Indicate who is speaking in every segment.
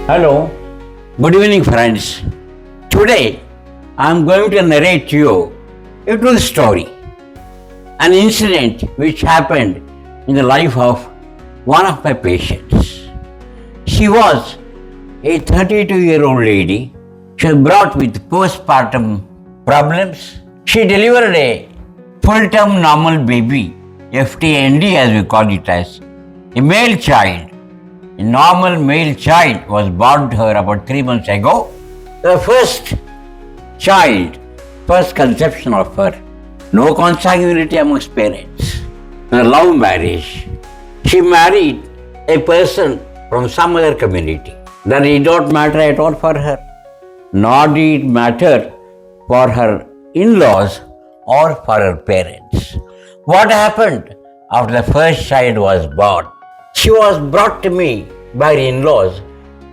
Speaker 1: Hello, good evening, friends. Today I am going to narrate to you a true story, an incident which happened in the life of one of my patients. She was a 32-year-old lady. She was brought with postpartum problems. She delivered a full-term normal baby, FTND as we call it as, a male child. A normal male child was born to her about 3 months ago. The first child, first conception of her. No consanguinity amongst parents. A love marriage. She married a person from some other community. That did not matter at all for her. Nor did it matter for her in-laws or for her parents. What happened after the first child was born? She was brought to me by her in-laws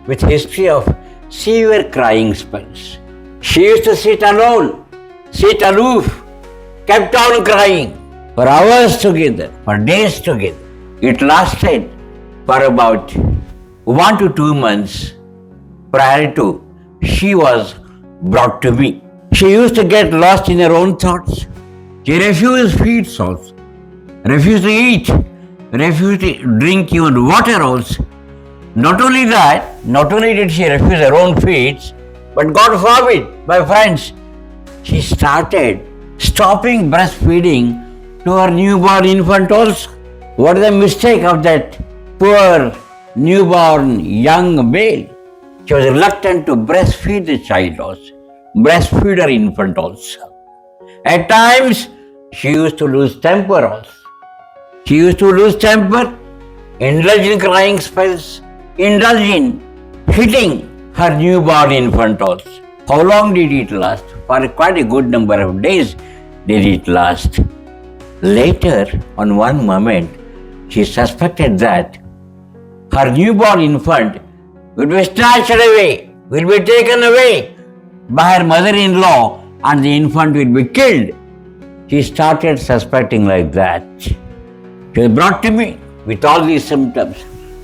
Speaker 1: with history of severe crying spells. She used to sit alone, sit aloof, kept on crying for hours together, for days together. It lasted for about 1 to 2 months prior to she was brought to me. She used to get lost in her own thoughts. She refused feeds also, refused to eat, refused to drink even water also. Not only that, not only did she refuse her own feeds, but God forbid, my friends, she started stopping breastfeeding to her newborn infant also. What is the mistake of that poor newborn young male? She was reluctant to breastfeed the child also, breastfeed her infant also. At times, she used to lose temper also. She used to lose temper, indulge in crying spells, indulge in hitting her newborn infant also. How long did it last? For quite a good number of days did it last. Later, on one moment, she suspected that her newborn infant will be snatched away, will be taken away by her mother-in-law and the infant will be killed. She started suspecting like that. She was brought to me with all these symptoms.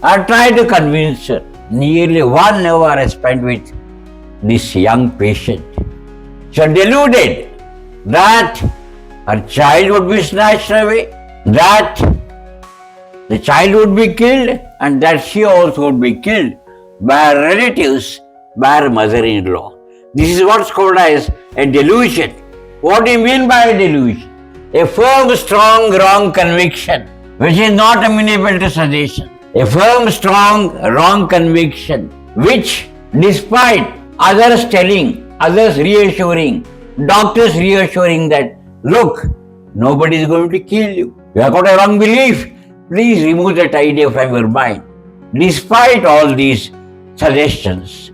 Speaker 1: I tried to convince her. Nearly 1 hour I spent with this young patient. She was deluded that her child would be snatched away, that the child would be killed, and that she also would be killed by her relatives, by her mother-in-law. This is what's called as a delusion. What do you mean by a delusion? A firm, strong, wrong conviction which is not amenable to suggestion. A firm, strong, wrong conviction which, despite others telling, others reassuring, doctors reassuring that, look, nobody is going to kill you. You have got a wrong belief. Please remove that idea from your mind. Despite all these suggestions,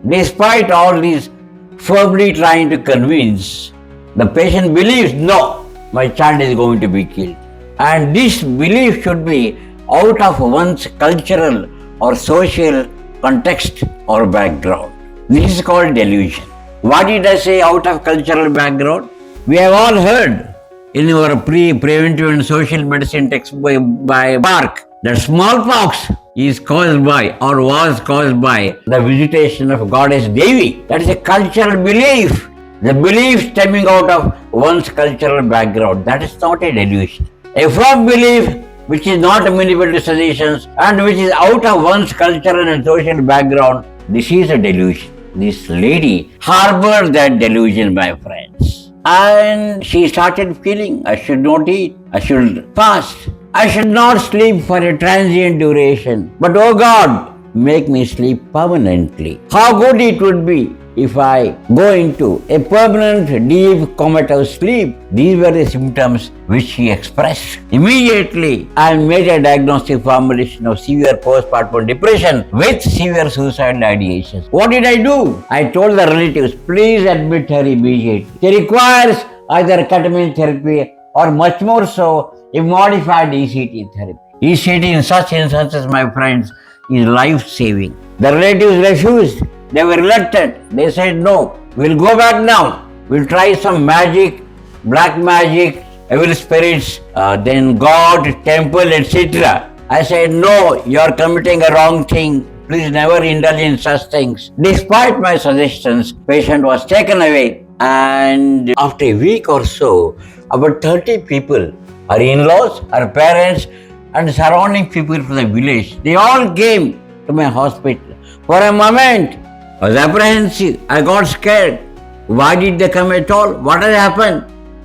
Speaker 1: despite all these firmly trying to convince, the patient believes, no, my child is going to be killed. And this belief should be out of one's cultural or social context or background. This is called delusion. What did I say out of cultural background? We have all heard in our preventive and social medicine text by Park that smallpox is caused by or was caused by the visitation of goddess Devi. That is a cultural belief. The belief stemming out of one's cultural background. That is not a delusion. A firm belief which is not amenable to suggestions and which is out of one's cultural and social background, this is a delusion. This lady harbored that delusion, my friends. And she started feeling, I should not eat, I should fast, I should not sleep for a transient duration. But oh God, make me sleep permanently. How good it would be if I go into a permanent deep comatose sleep. These were the symptoms which she expressed. Immediately, I made a diagnostic formulation of severe postpartum depression with severe suicidal ideations. What did I do? I told the relatives, please admit her immediately. She requires either ketamine therapy or much more so, a modified ECT therapy. ECT in such instances, my friends, is life-saving. The relatives refused. They were reluctant. They said, no, we'll go back now. We'll try some magic, black magic, evil spirits, then God, temple, etc. I said, no, you are committing a wrong thing. Please never indulge in such things. Despite my suggestions, patient was taken away, and after a week or so, about 30 people, her in-laws, her parents, and surrounding people from the village, they all came to my hospital. For a moment, I was apprehensive. I got scared. Why did they come at all? What had happened?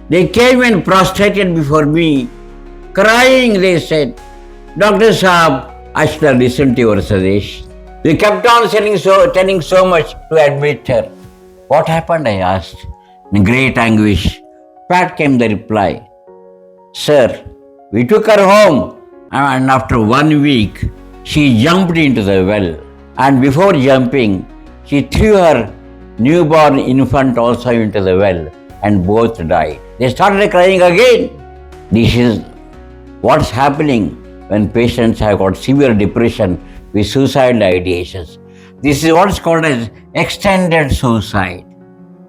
Speaker 1: They came and prostrated before me. Crying, they said, Dr. Saab, I should have listened to your suggestion. They kept on telling so much to admit her. What happened? I asked. In great anguish, back came the reply. Sir, we took her home, and after 1 week, she jumped into the well. And before jumping, she threw her newborn infant also into the well, and both died. They started crying again. This is what's happening when patients have got severe depression with suicidal ideations. This is what's called as extended suicide.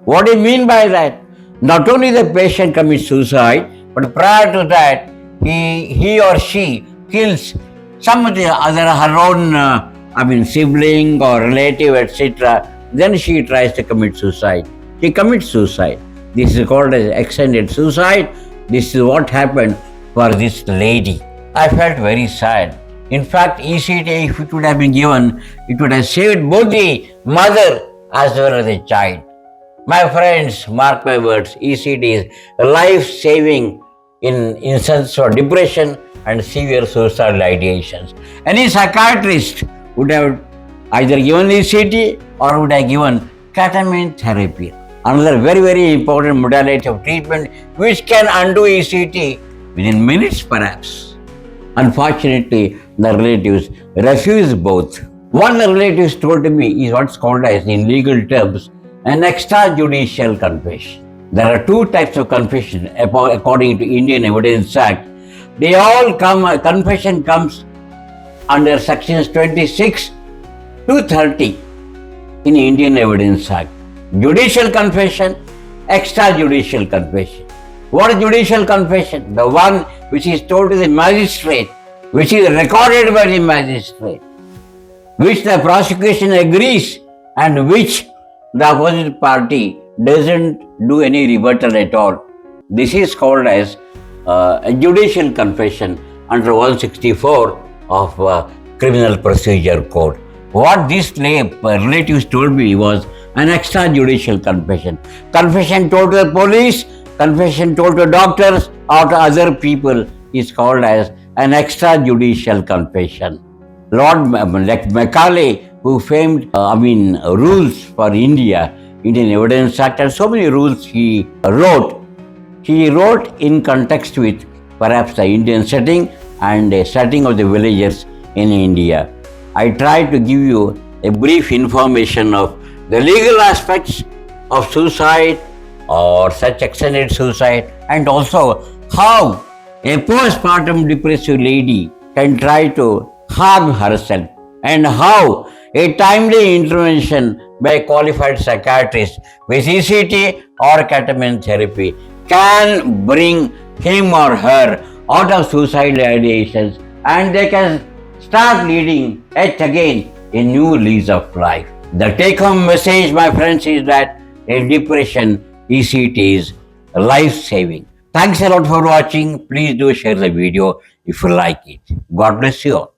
Speaker 1: What do you mean by that? Not only the patient commits suicide, but prior to that, he or she kills some of the other her own sibling or relative, etc. Then she tries to commit suicide. She commits suicide. This is called as extended suicide. This is what happened for this lady. I felt very sad. In fact, ECT, if it would have been given, it would have saved both the mother as well as the child. My friends, mark my words, ECT is life-saving in instances of depression and severe suicidal ideations. Any psychiatrist would have either given ECT or would have given ketamine therapy. Another very, very important modality of treatment which can undo ECT within minutes perhaps. Unfortunately, the relatives refused both. What the relatives told me is what's called as, in legal terms, an extrajudicial confession. There are two types of confession according to Indian Evidence Act. They all confession comes under sections 26 to 30 in Indian Evidence Act. Judicial confession, extrajudicial confession. What is judicial confession? The one which is told to the magistrate, which is recorded by the magistrate, which the prosecution agrees and which the opposite party doesn't do any rebuttal at all. This is called as a judicial confession under 164 of Criminal Procedure Code. What these relatives told me was an extrajudicial confession. Confession told to the police, confession told to doctors or to other people is called as an extrajudicial confession. Lord Macaulay, who framed rules for India, Indian Evidence Act, and so many rules he wrote in context with perhaps the Indian setting and the setting of the villagers in India. I tried to give you a brief information of the legal aspects of suicide or such extended suicide, and also how a postpartum depressive lady can try to harm herself, and how a timely intervention by a qualified psychiatrist with ECT or ketamine therapy can bring him or her out of suicidal ideations, and they can start leading yet again a new lease of life. The take-home message, my friends, is that in depression, ECT is life-saving. Thanks a lot for watching. Please do share the video if you like it. God bless you all.